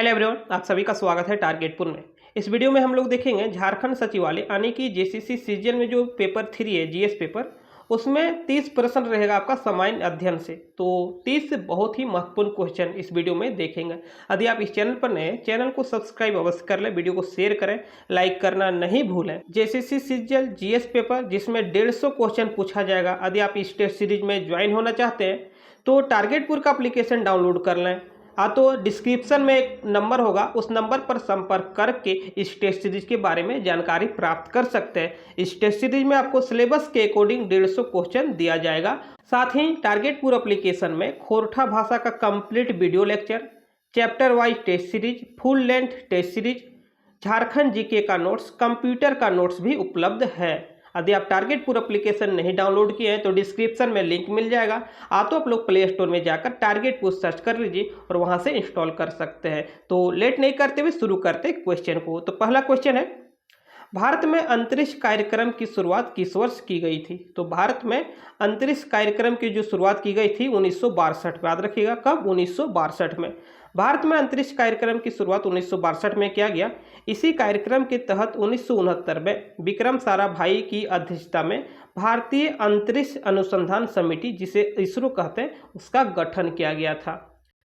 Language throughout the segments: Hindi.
हेलो एवरीवन, आप सभी का स्वागत है टारगेटपुर में। इस वीडियो में हम लोग देखेंगे झारखंड सचिवालय यानी कि जेसीसी सीजन में जो पेपर 3 है जीएस पेपर, उसमें 30 प्रश्न रहेगा आपका सामान्य अध्ययन से। तो 30 बहुत ही महत्वपूर्ण क्वेश्चन इस वीडियो में देखेंगे। यदि आप इस चैनल पर नए हैं, चैनल को सब्सक्राइब अवश्य कर लें, वीडियो को शेयर करें, लाइक करना नहीं भूलें। जेसीसी सीजन जीएस पेपर जिसमें 150 क्वेश्चन पूछा जाएगा। यदि आप इस टेस्ट सीरीज में ज्वाइन होना चाहते हैं तो टारगेटपुर का एप्लीकेशन डाउनलोड कर लें। तो डिस्क्रिप्शन में एक नंबर होगा, उस नंबर पर संपर्क करके इस टेस्ट सीरीज के बारे में जानकारी प्राप्त कर सकते हैं। इस टेस्ट सीरीज में आपको सिलेबस के अकॉर्डिंग 150 क्वेश्चन दिया जाएगा। साथ ही टारगेटपुर एप्लीकेशन में खोरठा भाषा का complete video lecture, chapter wise test series, full length test series, Jharkhand GK का नोट्स, कंप्यूटर का नोट्स भी उपलब्ध है। यदि आप टारगेटपुर एप्लीकेशन नहीं डाउनलोड किए हैं तो डिस्क्रिप्शन में लिंक मिल जाएगा। तो आप लोग प्ले स्टोर में जाकर टारगेटपुर सर्च कर लीजिए और वहां से इंस्टॉल कर सकते हैं। तो लेट नहीं करते हुए शुरू करते क्वेश्चन को। तो पहला क्वेश्चन है, भारत में अंतरिक्ष कार्यक्रम की शुरुआत किस वर्ष की गई थी? तो भारत में अंतरिक्ष कार्यक्रम की जो शुरुआत की गई थी 1962 में। याद रखिएगा, कब? 1962 में भारत में अंतरिक्ष कार्यक्रम की शुरुआत 1962 में किया गया। इसी कार्यक्रम के तहत 1969 में विक्रम साराभाई की अध्यक्षता में भारतीय अंतरिक्ष अनुसंधान समिति, जिसे इसरो कहते हैं, उसका गठन किया गया था।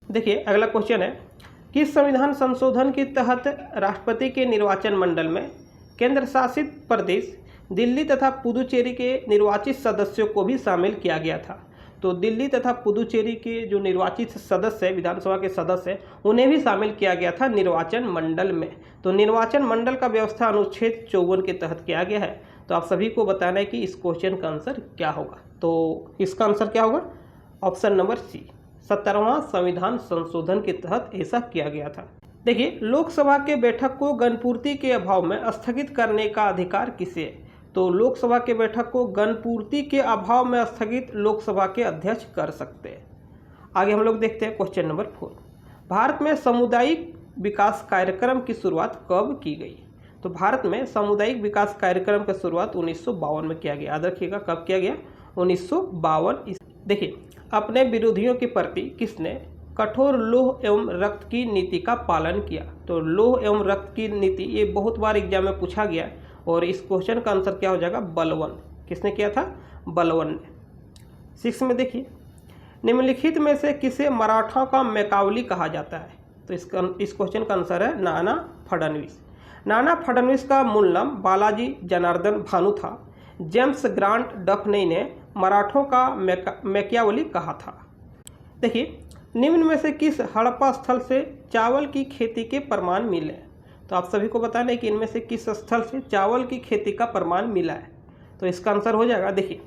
देखिए अगला क्वेश्चन है, किस संविधान संशोधन के तहत राष्ट्रपति के निर्वाचन मंडल में केंद्र शासित प्रदेश दिल्ली तथा पुदुचेरी के निर्वाचित सदस्यों को भी शामिल किया गया था? तो दिल्ली तथा पुदुचेरी के जो निर्वाचित सदस्य विधानसभा के सदस्य, उन्हें भी शामिल किया गया था निर्वाचन मंडल में। तो निर्वाचन मंडल का व्यवस्था अनुच्छेद 54 के तहत किया गया है। तो आप सभी को बताना है कि इस क्वेश्चन का आंसर क्या होगा। तो इसका आंसर क्या होगा? ऑप्शन नंबर सी, 17वां संविधान संशोधन के तहत ऐसा किया गया था। देखिए, लोकसभा के बैठक को गणपूर्ति के अभाव में स्थगित करने का अधिकार किसे है? तो लोकसभा के बैठक को गणपूर्ति के अभाव में स्थगित लोकसभा के अध्यक्ष कर सकते हैं। आगे हम लोग देखते हैं क्वेश्चन नंबर 4, भारत में सामुदायिक विकास कार्यक्रम की शुरुआत कब की गई? तो भारत में सामुदायिक विकास कार्यक्रम की शुरुआत 1952 में किया गया। याद रखिएगा, कब किया गया? 1952। देखिए, अपने विरोधियों के प्रति किसने कठोर लौह एवं रक्त की नीति का पालन किया? तो लौह एवं रक्त की नीति, ये बहुत बार एग्जाम में पूछा गया और इस क्वेश्चन का आंसर क्या हो जाएगा? बलवन। किसने किया था? बलवन ने। 6 में देखिए, निम्नलिखित में से किसे मराठा का मैकावली कहा जाता है? तो इस क्वेश्चन का आंसर है नाना फडणवीस। नाना फडणवीस का मूल नाम बालाजी जनार्दन भानु था। जेम्स ग्रांट डफनी ने मराठों का मैकियावली कहा था। देखिए, निम्न में से किस हड़प्पा स्थल से चावल की खेती के प्रमाण मिले? तो आप सभी को बताना है कि इनमें से किस स्थल से चावल की खेती का प्रमाण मिला है। तो इसका आंसर हो जाएगा, देखिए,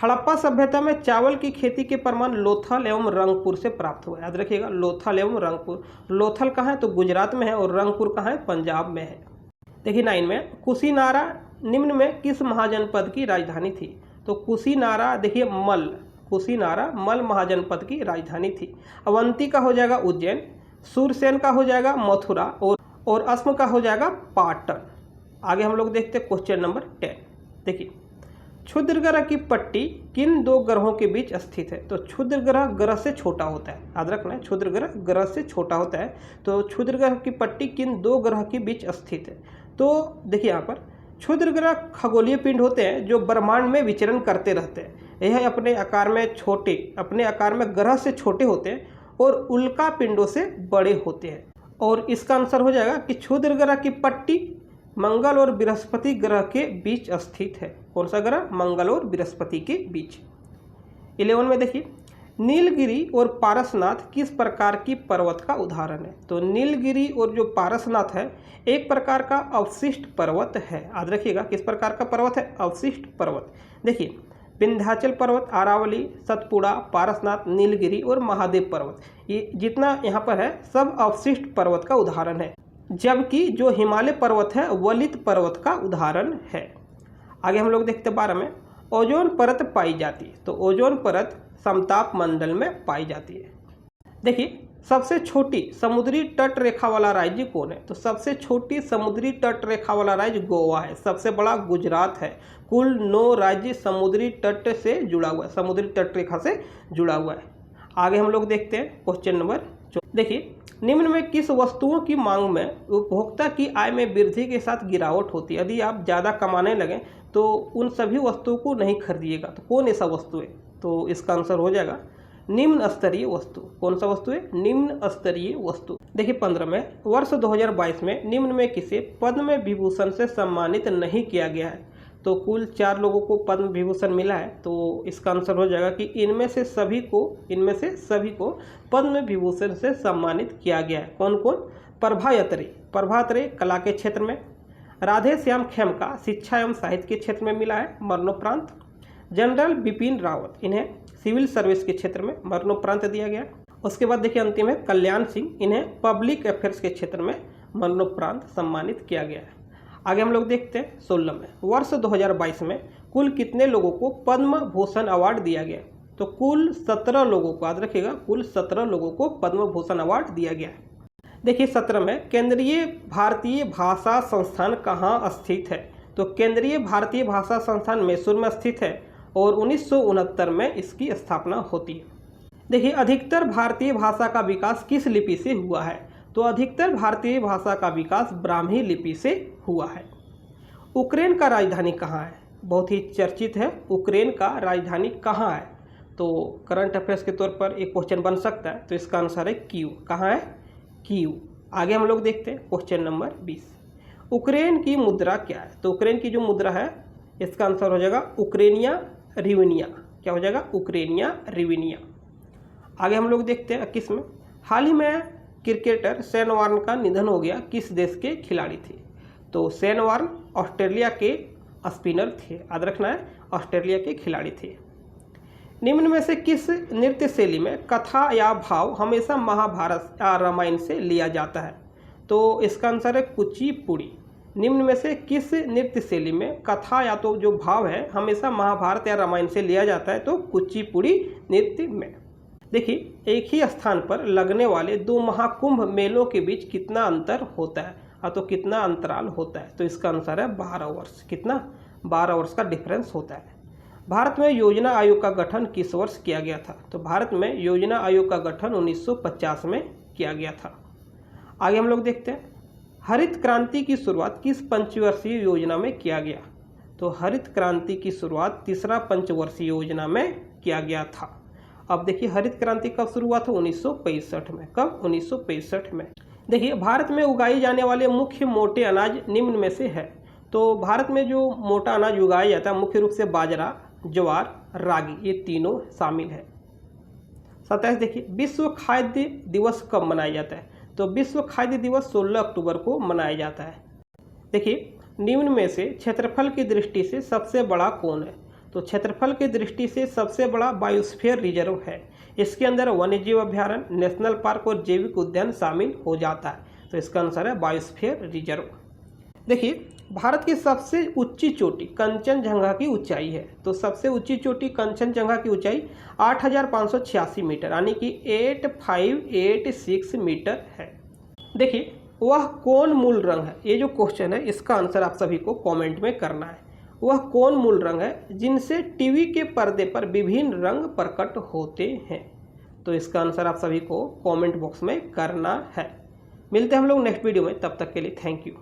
हड़प्पा सभ्यता में चावल की खेती के प्रमाण लोथल एवं रंगपुर से प्राप्त हुआ। याद रखिएगा, लोथल एवं रंगपुर। लोथल कहाँ है? तो गुजरात में है, और रंगपुर कहाँ है? पंजाब में है। देखिए 9 में, कुशीनारा निम्न में किस महाजनपद की राजधानी थी? तो कुशीनारा, देखिए कुशीनारा मल महाजनपद की राजधानी थी। अवंती का हो जाएगा उज्जैन, सूरसेन का हो जाएगा मथुरा, और अस्म का हो जाएगा पाटन। आगे हम लोग देखते हैं क्वेश्चन नंबर 10। देखिए, क्षुद्र ग्रह की पट्टी किन दो ग्रहों के बीच स्थित है? तो क्षुद्र ग्रह ग्रह से छोटा होता है। याद रखना है, क्षुद्र ग्रह ग्रह से छोटा होता है। तो क्षुद्र ग्रह की पट्टी किन दो ग्रह के बीच स्थित है? तो देखिए, यहाँ पर क्षुद्र ग्रह खगोलीय पिंड होते हैं जो ब्रह्मांड में विचरण करते रहते हैं। यह अपने आकार में ग्रह से छोटे होते हैं और उल्का पिंडों से बड़े होते हैं। और इसका आंसर हो जाएगा कि क्षुद्र ग्रह की पट्टी मंगल और बृहस्पति ग्रह के बीच स्थित है। कौन सा ग्रह? मंगल और बृहस्पति के बीच। 11 में देखिए, नीलगिरी और पारसनाथ किस प्रकार की पर्वत का उदाहरण है? तो नीलगिरी और जो पारसनाथ है, एक प्रकार का अवशिष्ट पर्वत है। याद रखिएगा, किस प्रकार का पर्वत है? अवशिष्ट पर्वत। देखिए, विंध्याचल पर्वत, अरावली, सतपुड़ा, पारसनाथ, नीलगिरी और महादेव पर्वत, ये जितना यहाँ पर है सब अवशिष्ट पर्वत का उदाहरण है। जबकि जो हिमालय पर्वत है वलित पर्वत का उदाहरण है। आगे हम लोग देखते हैं 12 में, ओजोन परत पाई जाती है। तो ओजोन परत समताप मंडल में पाई जाती है। देखिए, सबसे छोटी समुद्री तट रेखा वाला राज्य कौन है? तो सबसे छोटी समुद्री तट रेखा वाला राज्य गोवा है। सबसे बड़ा गुजरात है। कुल 9 राज्य समुद्री तट से जुड़ा हुआ है, समुद्री तट रेखा से जुड़ा हुआ है। आगे हम लोग देखते हैं क्वेश्चन नंबर देखिए, निम्न में किस वस्तुओं की मांग में उपभोक्ता की आय में वृद्धि के साथ गिरावट होती है? यदि आप ज़्यादा कमाने लगें तो उन सभी वस्तुओं को नहीं खरीदिएगा, तो कौन ऐसा वस्तु है? तो इसका आंसर हो जाएगा निम्न स्तरीय वस्तु। कौन सा वस्तु है? निम्न स्तरीय वस्तु। देखिए 15 में, वर्ष 2022 में निम्न में किसे पद्म विभूषण से सम्मानित नहीं किया गया है? तो कुल 4 लोगों को पद्म विभूषण मिला है, तो इसका आंसर हो जाएगा कि इनमें से सभी को पद्म विभूषण से सम्मानित किया गया है। कौन कौन? प्रभातरे कला के क्षेत्र में, राधे श्याम खेमका शिक्षा एवं साहित्य के क्षेत्र में मिला है मरणोपरांत, जनरल बिपिन रावत इन्हें सिविल सर्विस के क्षेत्र में मरणोपरांत दिया गया। उसके बाद देखिए अंतिम है कल्याण सिंह, इन्हें पब्लिक अफेयर्स के क्षेत्र में मरणोपरांत सम्मानित किया गया है। आगे हम लोग देखते हैं 16 में, वर्ष 2022 में कुल कितने लोगों को पद्म भूषण अवार्ड दिया गया? तो कुल 17 लोगों को, याद रखिएगा, कुल 17 लोगों को पद्म भूषण अवार्ड दिया गया है। देखिए 17 में, केंद्रीय भारतीय भाषा संस्थान कहाँ स्थित है? तो केंद्रीय भारतीय भाषा संस्थान मैसूर में स्थित है और 1969 में इसकी स्थापना होती है। देखिए अधिकतर भारतीय भाषा का विकास किस लिपि से हुआ है? तो अधिकतर भारतीय भाषा का विकास ब्राह्मी लिपि से हुआ है। यूक्रेन का राजधानी कहाँ है? बहुत ही चर्चित है, यूक्रेन का राजधानी कहाँ है? तो करंट अफेयर्स के तौर पर एक क्वेश्चन बन सकता है, तो इसका आंसर है कीव। कहाँ है? कीव। आगे हम लोग देखते हैं क्वेश्चन नंबर 20, यूक्रेन की मुद्रा क्या है? तो यूक्रेन की जो मुद्रा है इसका आंसर हो जाएगा यूक्रेनिया रिविनिया। क्या हो जाएगा? यूक्रेनिया रिविनिया। आगे हम लोग देखते हैं 21 में, हाल ही में क्रिकेटर शेन वॉर्न का निधन हो गया, किस देश के खिलाड़ी थे? तो शेन वॉर्न ऑस्ट्रेलिया के स्पिनर थे, याद रखना है, ऑस्ट्रेलिया के खिलाड़ी थे। निम्न में से किस नृत्य शैली में कथा या भाव हमेशा महाभारत या रामायण से लिया जाता है? तो इसका आंसर है कुचिपुड़ी। निम्न में से किस नृत्य शैली में कथा या तो जो भाव है हमेशा महाभारत या रामायण से लिया जाता है? तो कुचिपुड़ी नृत्य में। देखिए एक ही स्थान पर लगने वाले 2 महाकुंभ मेलों के बीच कितना अंतर होता है, तो कितना अंतराल होता है? तो इसका आंसर है 12 वर्ष। कितना? 12 वर्ष का डिफरेंस होता है। भारत में योजना आयोग का गठन किस वर्ष किया गया था? तो भारत में योजना आयोग का गठन 1950 में किया गया था। आगे हम लोग देखते हैं हरित क्रांति की शुरुआत किस पंचवर्षीय योजना में किया गया? तो हरित क्रांति की शुरुआत 3रा पंचवर्षीय योजना में किया गया था। अब देखिए हरित क्रांति कब शुरू हुआ था? 1965 में। कब? 1965 में। देखिए भारत में उगाए जाने वाले मुख्य मोटे अनाज निम्न में से है। तो भारत में जो मोटा अनाज उगाया जाता है मुख्य रूप से बाजरा, ज्वार, रागी, ये तीनों शामिल है। 27 देखिए विश्व खाद्य दिवस कब मनाया जाता है? तो विश्व खाद्य दिवस 16 अक्टूबर को मनाया जाता है। देखिए निम्न में से क्षेत्रफल की दृष्टि से सबसे बड़ा कौन है? तो क्षेत्रफल की दृष्टि से सबसे बड़ा बायोस्फीयर रिजर्व है। इसके अंदर वन्यजीव अभ्यारण्य, नेशनल पार्क और जैविक उद्यान शामिल हो जाता है। तो इसका आंसर है बायोस्फीयर रिजर्व। देखिए भारत की सबसे ऊंची चोटी कंचनजंगा की ऊंचाई है। तो सबसे ऊंची चोटी कंचनजंगा की ऊंचाई 8586 मीटर यानी कि 8586 मीटर है। देखिए वह कौन मूल रंग है? ये जो क्वेश्चन है इसका आंसर आप सभी को कमेंट में करना है। वह कौन मूल रंग है जिनसे टीवी के पर्दे पर विभिन्न रंग प्रकट होते हैं? तो इसका आंसर आप सभी को कमेंट बॉक्स में करना है। मिलते हैं हम लोग नेक्स्ट वीडियो में, तब तक के लिए थैंक यू।